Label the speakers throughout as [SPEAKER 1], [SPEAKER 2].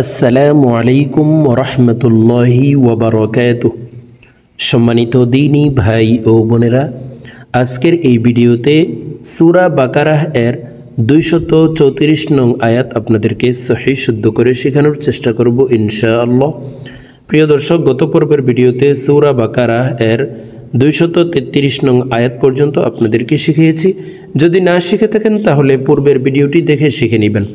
[SPEAKER 1] আসসালামু আলাইকুম রহমতুল্লাহি ওয়াবারাকাতুহু। সম্মানিত দ্বীনী ভাই ও বোনেরা, আজকের এই ভিডিওতে সূরা বাকারাহ এর 234 নং আয়াত আপনাদেরকে সহিহ শুদ্ধ করে শেখানোর চেষ্টা করব ইনশাআল্লাহ। প্রিয় দর্শক, গত পর্বের ভিডিওতে সূরা বাকারাহ এর 233 নং আয়াত পর্যন্ত আপনাদেরকে শিখিয়েছি। যদি না শিখে থাকেন তাহলে পূর্বের ভিডিওটি দেখে শিখে নেবেন।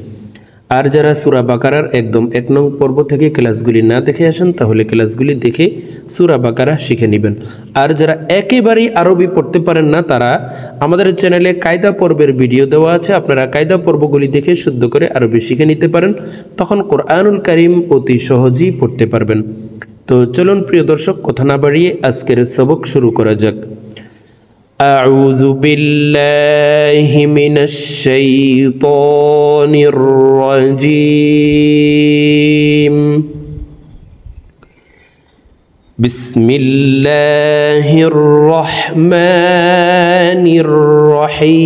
[SPEAKER 1] আর যারা সূরা বাকারার একদম 1 নং পর্ব থেকে ক্লাসগুলি না দেখে আসেন তাহলে ক্লাসগুলি দেখে সূরা বাকারা শিখে নেবেন। আর যারা একেবারেই আরবি পড়তে পারেন না তারা আমাদের চ্যানেলে কায়দা পর্বের ভিডিও দেওয়া আছে, আপনারা কায়দা পর্বগুলি দেখে শুদ্ধ করে আরবি শিখে নিতে পারেন, তখন কোরআনুল কারীম অতি সহজেই পড়তে পারবেন। তো চলুন প্রিয় দর্শক, কথা না বাড়িয়ে আজকের সবক শুরু করা যাক। أعوذ بالله من الشيطان الرجيم. بسم الله الرحمن الرحيم.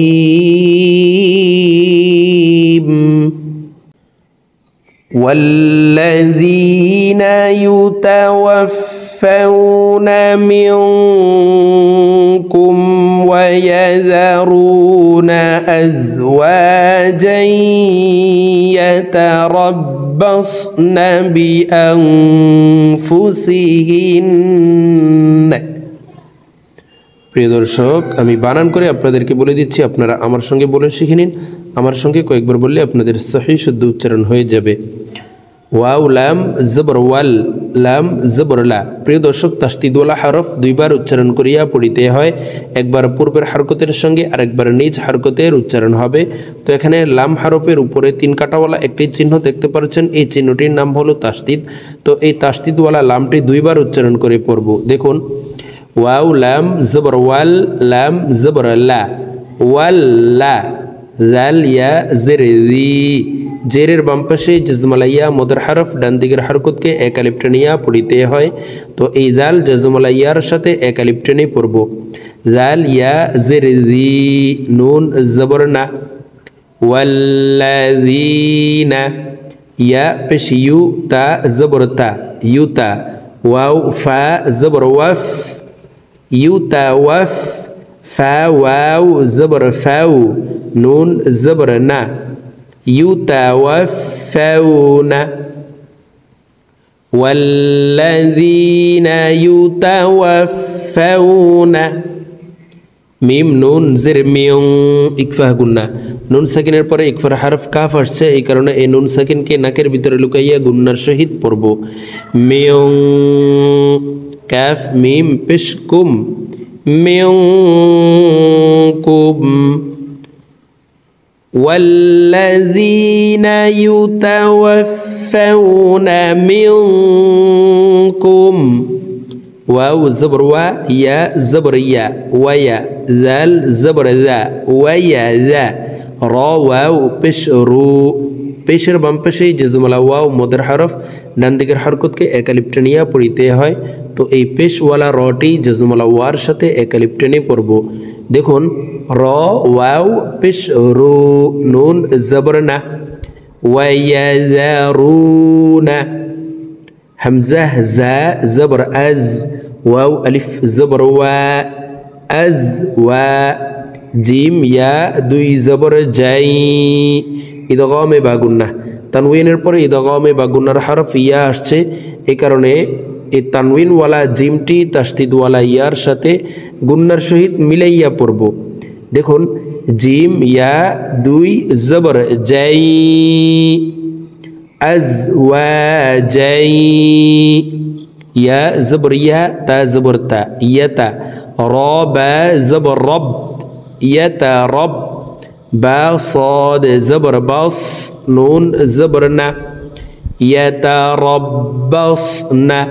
[SPEAKER 1] والذين يتوفون منكم ويذرون أزواجا يتربصن بأنفسهن. প্রিয় দর্শক, আমি বানান করে আপনাদেরকে বলে দিচ্ছি, আপনারা আমার সঙ্গে বলে শিখে নিন। আমার সঙ্গে কয়েকবার বললে আপনাদের সহিহ শুদ্ধ উচ্চারণ হয়ে যাবে। ওয়াও লাম জবর ওয়াল, লাম জবর লা। প্রিয় দর্শক, তাসদীদওয়ালা হরফ দুইবার উচ্চারণ করিয়া পড়িতে হয়, একবার পূর্বের হরকতের সঙ্গে আর একবার নিজ হরকতের উচ্চারণ হবে। তো এখানে লাম হরফের উপরে 3 কাটাওয়ালা একটি চিহ্ন দেখতে পাচ্ছেন, এই চিহ্নটির নাম হলো তাসদীদ। তো এই তাসদীদওয়ালা লামটি দুইবার উচ্চারণ করে পড়ব। দেখুন, ওয়াও লাম জবর ওয়াল, লাম জবর লা, ওয়াল্লা, জাল ইয়া জের জি। জেরের বাম পাশে জজমালাইয়া মদর হরফ, ডান দিকের হরকতকে এক আলিফ টেনিয়া পড়িতে হয়। তো এই জাল জজমালাইয়ার সাথে এক আলিফ টেনে পড়ব। জাল ইয়া জের জি, নুন জবর না, ওয়াল্লাযীনা, ইয়া পেশ ইউ, তা জবর তা, ইউতা, ওয়াও ফা জবর ওয়াফ, ইউতা ওয়াফ, ফা ওয়াও জবর ফাউ, নুন জবর না, يتوفون. والذين يتوفون. মিম নুন জের মিয়ং, ইকফা গুন্না। নুন সাকিনের পরে ইকফার হরফ কাফ আসছে, এই কারণে এই নুন সাকিনকে নাকের ভিতরে লুকাইয়া গুন্নার সহিত পড়ব। মিয়ং, কাফ মিম পেশ কুম, মিয়ং কুম। والذين يتوفون منكم. واو زبر وا، يا زبر يا، ويا، ذال زبر ذا، ويا ذا، را واو পেশ রু। পেশের বাম পাশে জজমালা ওয়াও মদের হরফ, ডান দিকের হরকতকে এক আলিফ টেনিয়া পড়িতে হয়। তো এই পেশওয়ালা রটি জজমালা ওয়ার সাথে এক আলিফ টেনে পড়ব। দেখুন, র ওয়াও পেশ রু, নুন জবর না, ওয়ায়াযারুনা, হামজা জা জবর আজ, ওয়াও আলিফ জবর ওয়া, আজ ওয়া, জিম ইয়া দুই জবর জাই, ইদগামে বা গুন্না। তানউইনের পরে ইদগামে বা গুন্নার হরফ ইয়া আসছে, এই কারণে এই তানউইনওয়ালা জিমটি তাসদীদওয়ালা ইয়ার সাথে গুন্নার সহিত মিলাইয়া পড়ব। দেখুন, জিম ইয়া দুই জবর জাই, আজওয়াজাই, ইয়া জবর ইয়া, তা জবর তা, ইয়াতা, র বা জবর রব, ইয়াতা রব, বা صاد জবর বাস, নুন জবর না, ইয়াতারাব্বাসনা,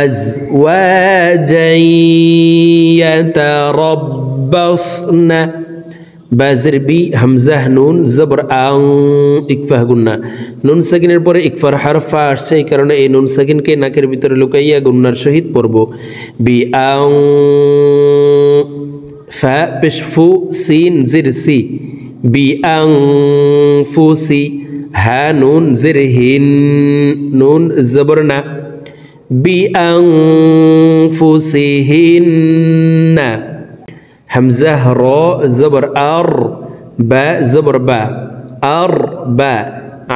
[SPEAKER 1] আজওয়াজান ইয়াতারাব্বাসনা। বাজের বি, হামজা নুন জবর আং, ইকফা গুন্না। নুন সাকিনের পরে ইকফার হরফ আসছে, এই কারণে এই নুন সাকিনকে নাকের ভিতরে লুকাইয়া গুন্নার সহিত পড়ব। বি আং, ফা পেশ ফু, সিন জির সি, বি আং ফুসি, হা নুন জের হিন নুন জবর না বিআনফুসিহিন্না হামজা র জবর আর বা জবর বা আর বা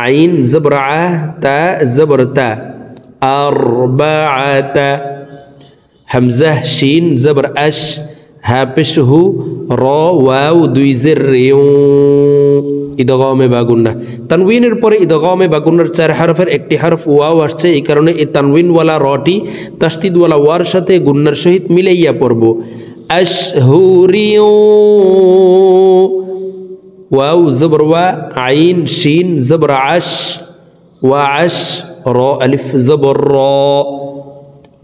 [SPEAKER 1] আইন জবর আ তা জবর তা আরবাআতা হামজা শিন জবর আশ হা পেশ হু র ওয়াও দুই জের রিউ ইদগামে বা গুন্না তানউইনের পরে ইদগামে বা গুন্নার চার হরফের একটি হরফ ওয়াও আসছে এই কারণে এই তানউইনওয়ালা রটি তাসদিদওয়ালা ওয়ার সাথে গুন্নার সহিত মিলাইয়া পড়ব আশহুরিউ ওয়াও জবর ওয়া আইন শিন জবর আশ ওয়া আশ র আলিফ জবর র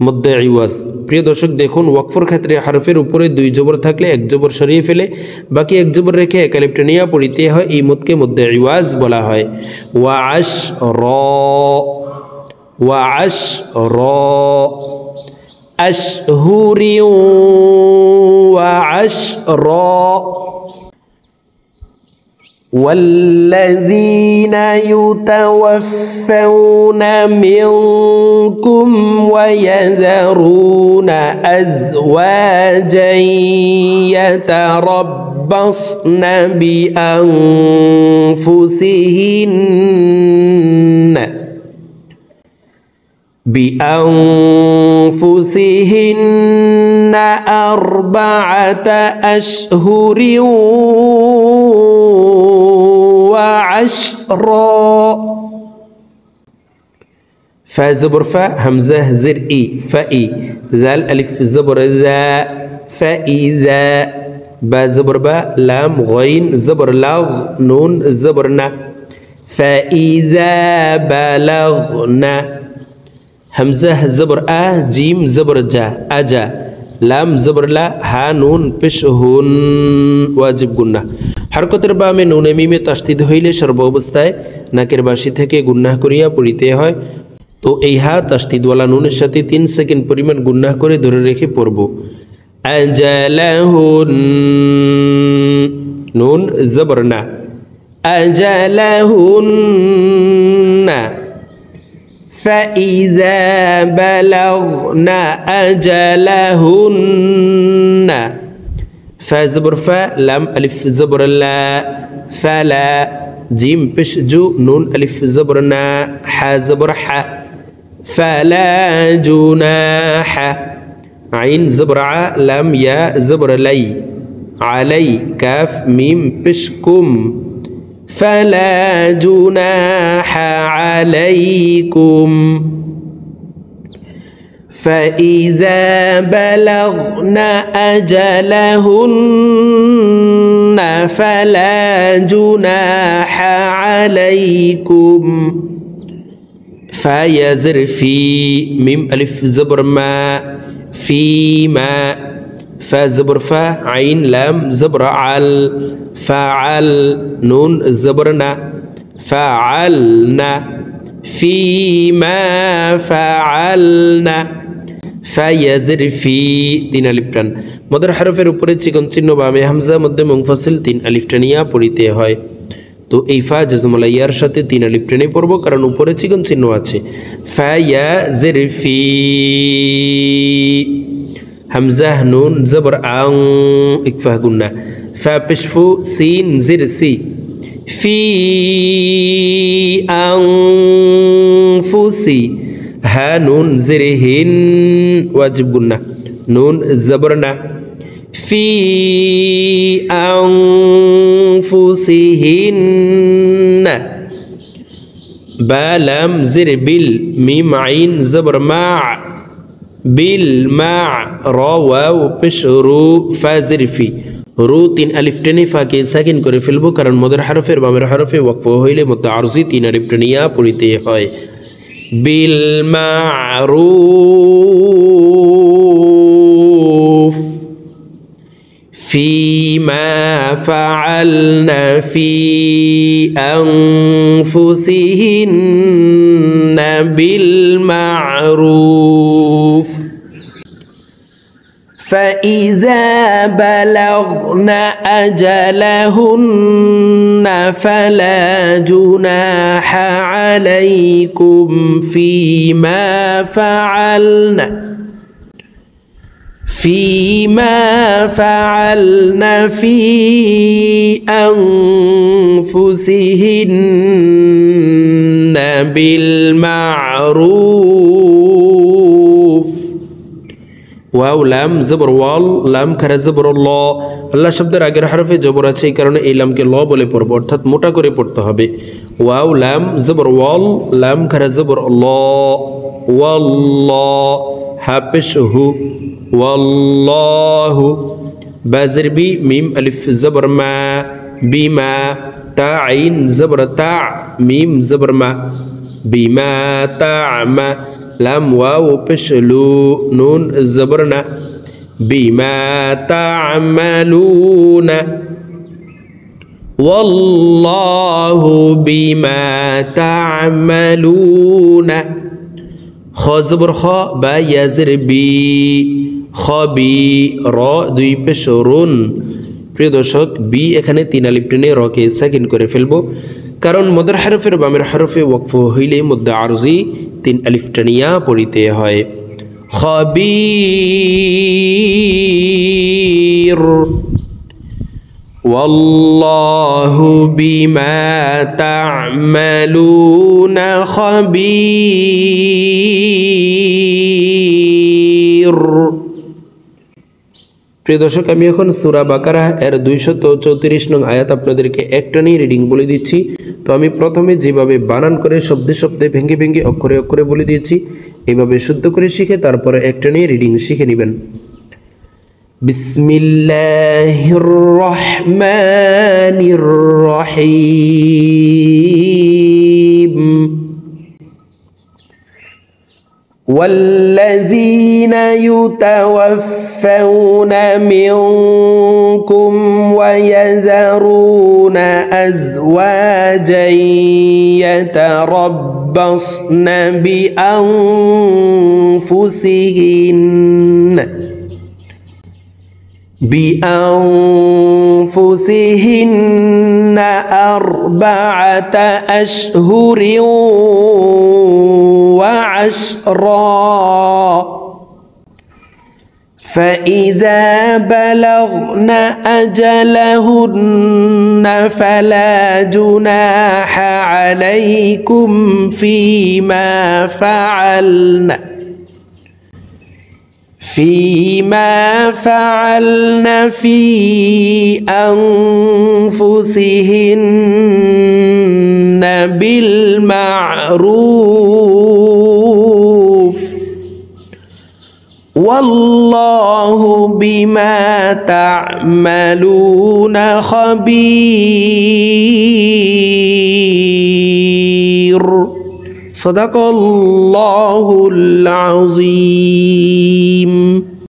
[SPEAKER 1] মধ্যে ইওয়াজ। প্রিয় দর্শক দেখুন ওয়াকফের ক্ষেত্রে হরফের উপরে দুই জবর থাকলে এক জবর সরিয়ে ফেলে বাকি এক জবর রেখে এক আলিফ টেনে পড়িতে হয়, এই মতকে মধ্যে ইওয়াজ বলা হয়। ওয়া আশ র ওয়া আশ র আশহুরি ওয়া আশ র والذين يتوفون منكم ويذرون أزواجا يتربصن بأنفسهن 4 أشهر وعشرا فا زبر فا همزة زر إي فإي ذال ألف زبر ذا فإذا با زبر با لام غين زبر لغ نون زبرنا فإذا بلغنا همزة زبر آ جيم زبر جا أجا লাম জবর লা হা নুন পেশ হুন ওয়াজিব গুন্নাহ হরকতের বামে নুনে মিমে তাসদিদ হইলে সর্ব অবস্থায় নাকের বাসি থেকে গুন্নাহ করিয়া পড়িতে হয়। তো এই হা তাসদিদওয়ালা নুনের সাথে 3 সেকেন্ড পরিমাণ গুন্নাহ করে ধরে রেখে পড়ব। আজালাহুন নুন জবর না আজালাহুন না فإذا بلغنا أجلهن فا زبر فا لام ألف زبر لا فلا جيم بش جو نون ألف زبر نا حا زبر حا فلا جناح عين زبر ع لام يا زبر لي علي كاف ميم بشكم فلا جناح عليكم فإذا بلغن أجلهن فلا جناح عليكم فيزر في ميم ألف زبر ما فيما فا زبر فا عين لام زبر عل فعل نون زبرنا فعلنا فيما فعلنا فيزر في 3 আলিফ টান মদের হরফের উপরে চিকন চিহ্ন বামে হামজা মধ্যে মুনফাসিল 3 আলিফ টানিয়া পড়িতে হয়। তো এই ফা জজমুল ইয়ার সাথে 3 আলিফ টেনে পড়ব কারণ উপরে চিকন চিহ্ন আছে। ফায়াজির ফি হামজা নুন জবর আং ইকফা গুন্না ফা পেশফু সিন জির সি ফি আনফুসি হা নুন জির হিন ওয়াজিব গুন্না নুন জবর না ফি আনফুসিহিন্না বা লাম জির বিল মিম আইন জবর মা বিল মা র ওয়াও পেশ রু ফাজির ফি রু 3 আলিফ টেনে ফাকে সাকিন করে ফেলবো কারণ মদের হরফের বামের হরফে ওয়াকফ হইলে মধ্যে আরজি 3 আলিফ টেনিয়া পড়িতে হয়। বিল মারুফ ফিমা ফাআলনা ফি আনফুসিহিন্না বিল মারুফ فإذا بلغن أجلهن فلا جناح عليكم فيما فعلن في أنفسهن بالمعروف ওয়াও লাম জবর ওয়াল লাম খারা জবর ল আল্লাহ শব্দের আগের হরফে জবর আছে এই কারণে এই লামকে ল বলে পড়ব অর্থাৎ মোটা করে পড়তে হবে ওয়াও লাম জবর ওয়াল লাম খারা জবর ল ওয়াল্লাহ হাফেশ হু ওয়াল্লাহু বাজর বি মিম আলিফ জবর মা বিমা তা আইন জবর তা মিম জবর মা বিমা তা'মা لام واو بشلو نون زبرنا بما تعملون والله بما تعملون خزبر خا با يزر بي خبي را দুই পেশরুন প্রিয় দর্শক বি এখানে তিন আলিফ টেনে র কে সাকিন করে ফেলবো কারণ মদের হরফের বামের হরফে ওয়াকফ হইলে মুদ্দা আরজি তিন আলিফ টানিয়া পড়িতে হয় খবীর ওয়াল্লাহু বিমা তা'মালুনা খবীর প্রিয় দর্শক আমি এখন সূরা বাকারা এর 234 নং আয়াত আপনাদেরকে একটানি রিডিং বলে দিচ্ছি তো আমি প্রথমে যেভাবে বানান করে শব্দে শব্দে ভেঙে ভেঙে অক্ষরে অক্ষরে বলে দিয়েছি এইভাবে শুদ্ধ করে শিখে তারপরে একটানি রিডিং শিখে নেবেন বিসমিল্লাহির রহমানির রহিম والذين يتوفون منكم ويذرون أزواجا يتربصن بأنفسهن 4 أشهر وعشرا فإذا بلغن أجلهن فلا جناح عليكم فيما فعلن في أنفسهن بالمعروف والله بما تعملون خبير صدق الله العظيم